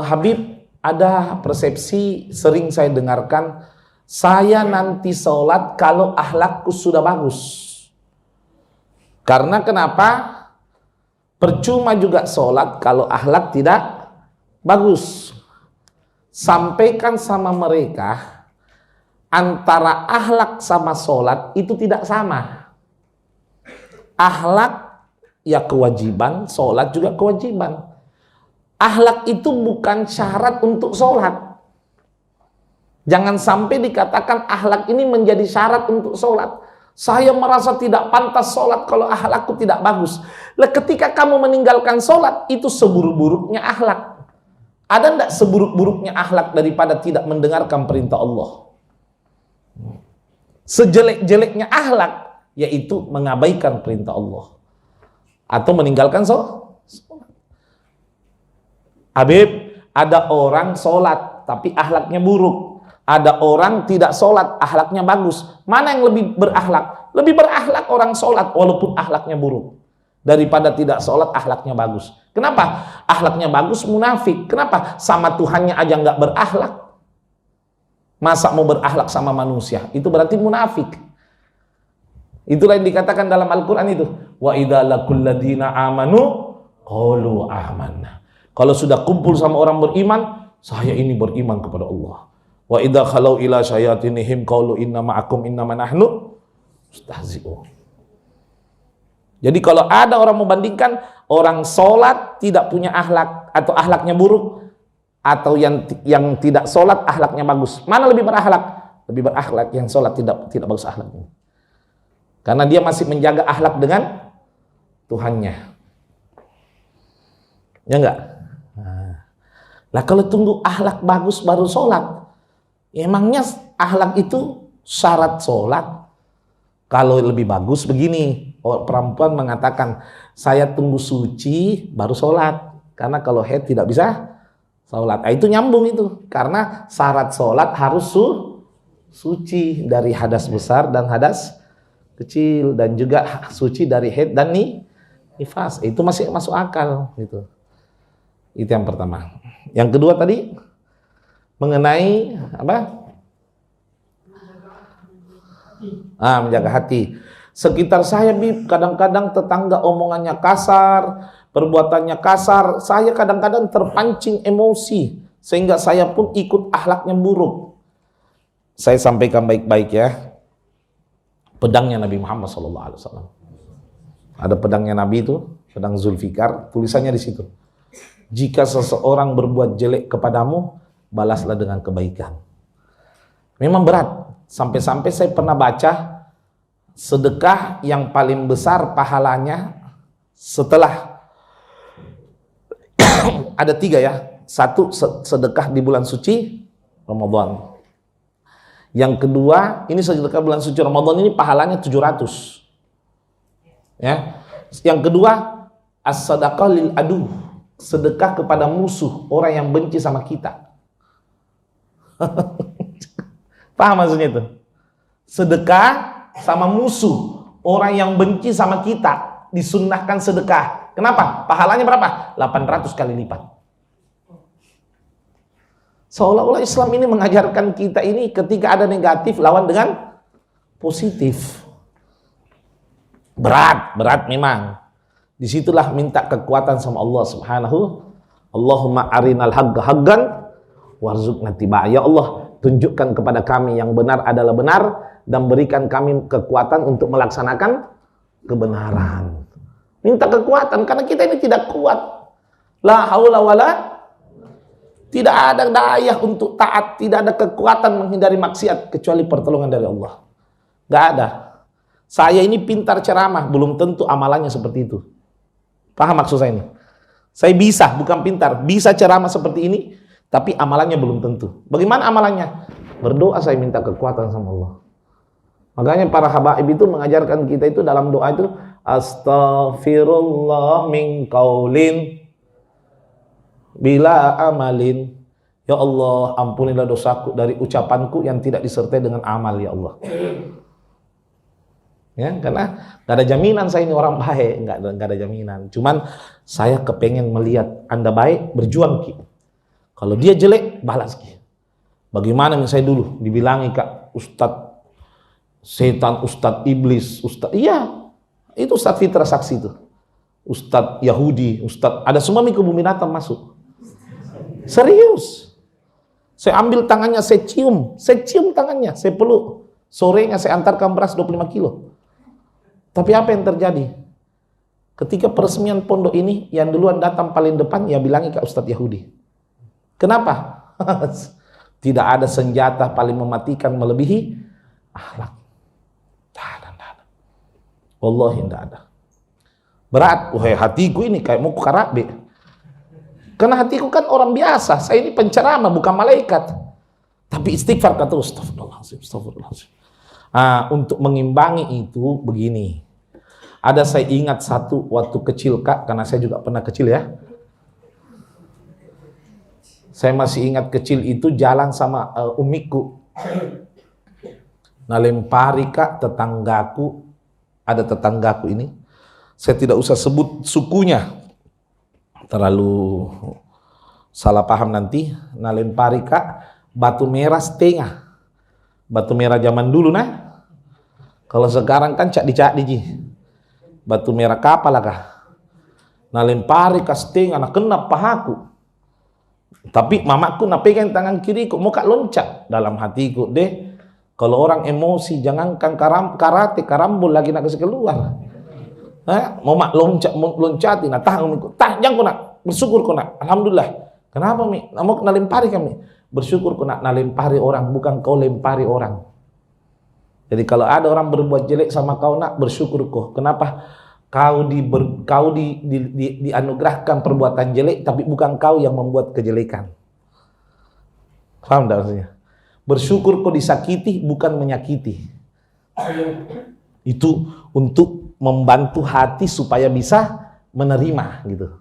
Habib, ada persepsi sering saya dengarkan, saya nanti sholat kalau akhlakku sudah bagus. Karena kenapa? Percuma juga sholat kalau akhlak tidak bagus. Sampaikan sama mereka, antara akhlak sama sholat itu tidak sama. Akhlak ya kewajiban, sholat juga kewajiban. Akhlak itu bukan syarat untuk sholat. Jangan sampai dikatakan akhlak ini menjadi syarat untuk sholat. Saya merasa tidak pantas sholat kalau akhlakku tidak bagus. Ketika kamu meninggalkan sholat, itu seburuk-buruknya akhlak. Ada enggak seburuk-buruknya akhlak daripada tidak mendengarkan perintah Allah? Sejelek-jeleknya akhlak, yaitu mengabaikan perintah Allah atau meninggalkan sholat. Habib, ada orang sholat tapi akhlaknya buruk. Ada orang tidak sholat, akhlaknya bagus. Mana yang lebih berakhlak? Lebih berakhlak orang sholat walaupun akhlaknya buruk, daripada tidak sholat akhlaknya bagus. Kenapa? Akhlaknya bagus munafik. Kenapa? Sama Tuhannya aja nggak berakhlak. Masa mau berakhlak sama manusia? Itu berarti munafik. Itulah yang dikatakan dalam Al-Quran itu. Wa idza laqul ladina amanu qalu amanna. Kalau sudah kumpul sama orang beriman, saya ini beriman kepada Allah. Wa idza khalau ila syayatinihim qalu inna ma'akum innama nahnu mustahzi'un. Jadi kalau ada orang membandingkan orang sholat tidak punya akhlak atau akhlaknya buruk, atau yang tidak sholat akhlaknya bagus, mana lebih berakhlak? Lebih berakhlak yang sholat tidak bagus akhlaknya. Karena dia masih menjaga akhlak dengan Tuhannya. Ya enggak? Nah, kalau tunggu akhlak bagus baru sholat, emangnya akhlak itu syarat sholat? Kalau lebih bagus begini, perempuan mengatakan, saya tunggu suci baru sholat, karena kalau haid tidak bisa sholat. Nah, itu nyambung itu, karena syarat sholat harus suci dari hadas besar dan hadas kecil, dan juga suci dari haid dan nifas. Itu masih masuk akal gitu. Itu yang pertama. Yang kedua tadi mengenai apa? Menjaga hati. Sekitar saya, Bib, kadang-kadang tetangga omongannya kasar, perbuatannya kasar. Saya kadang-kadang terpancing emosi sehingga saya pun ikut akhlaknya buruk. Saya sampaikan baik-baik ya. Pedangnya Nabi Muhammad SAW. Ada pedangnya Nabi itu, pedang Zulfikar, tulisannya di situ. Jika seseorang berbuat jelek kepadamu, balaslah dengan kebaikan. Memang berat. Sampai-sampai saya pernah baca, sedekah yang paling besar pahalanya setelah ada 3 ya. 1, sedekah di bulan suci Ramadan. Yang kedua, ini sedekah bulan suci Ramadan ini pahalanya 700. Ya. Yang kedua, as-sadaqah lil adu. Sedekah kepada musuh, orang yang benci sama kita. Paham maksudnya itu? Sedekah sama musuh, orang yang benci sama kita, disunnahkan sedekah. Kenapa? Pahalanya berapa? 800 kali lipat. Seolah-olah Islam ini mengajarkan kita ini ketika ada negatif, lawan dengan positif. Berat memang. Disitulah minta kekuatan sama Allah Subhanahu. Allahumma arinal haqqa haqqan warzuqna tiba'ah. Ya Allah, tunjukkan kepada kami yang benar adalah benar dan berikan kami kekuatan untuk melaksanakan kebenaran. Minta kekuatan karena kita ini tidak kuat. La haula wala, tidak ada daya untuk taat, tidak ada kekuatan menghindari maksiat kecuali pertolongan dari Allah. Gak ada. Saya ini pintar ceramah, belum tentu amalannya seperti itu. Paham maksud saya ini? Saya bisa, bukan pintar, bisa ceramah seperti ini, tapi amalannya belum tentu. Bagaimana amalannya? Berdoa, saya minta kekuatan sama Allah. Makanya para habaib itu mengajarkan kita itu dalam doa itu, astaghfirullah min qaulin bila amalin. Ya Allah, ampunilah dosaku dari ucapanku yang tidak disertai dengan amal, ya Allah. Ya, karena gak ada jaminan saya ini orang baik, gak ada jaminan. Cuman saya kepengen melihat Anda baik, berjuang Ki. Kalau dia jelek, balas. Bagaimana misalnya dulu dibilangi Kak, Ustadz setan, Ustadz iblis, Ustadz, iya, itu Ustadz Fitra saksi itu. Ustadz Yahudi, Ustadz, ada semua kebun binatang masuk. Serius. Saya ambil tangannya, saya cium tangannya, saya peluk. Sorenya saya antarkan beras 25 kilo. Tapi apa yang terjadi? Ketika peresmian pondok ini, yang duluan datang paling depan, ya bilangi ke Ustadz Yahudi. Kenapa? Tidak ada senjata paling mematikan melebihi akhlak. Tak ada. Wallahi tidak ada. Berat, wahai hatiku ini kayak mau karabe. Karena hatiku kan orang biasa, saya ini penceramah bukan malaikat. Tapi istighfar kata astagfirullahaladzim. Untuk mengimbangi itu begini. Ada saya ingat satu waktu kecil Kak, karena saya juga pernah kecil ya. Saya masih ingat kecil itu jalan sama umiku. Nalempari Kak tetanggaku, ada tetanggaku ini. Saya tidak usah sebut sukunya. Terlalu salah paham nanti. Nalempari Kak batu merah setengah. Batu merah zaman dulu nah. Kalau sekarang kan cak di batu merah kapal lah Kak. Nalempari Kak setengah, nak kena pahaku. Tapi mamaku nak pegang tangan kiriku, mau Kak loncat. Dalam hatiku deh, kalau orang emosi jangankan karate, karambol lagi nak kasih keluar. Mau mak loncati, nah jangan kau nak bersyukur kau nak, alhamdulillah. Kenapa mi? Mau nalempari kami, bersyukur kau nak nalempari orang, bukan kau lempari orang. Jadi kalau ada orang berbuat jelek sama kau nak bersyukur kau. Kenapa? Kau dianugerahkan perbuatan jelek, tapi bukan kau yang membuat kejelekan. Paham tak maksudnya? Bersyukur kau disakiti, bukan menyakiti. Itu untuk membantu hati supaya bisa menerima gitu.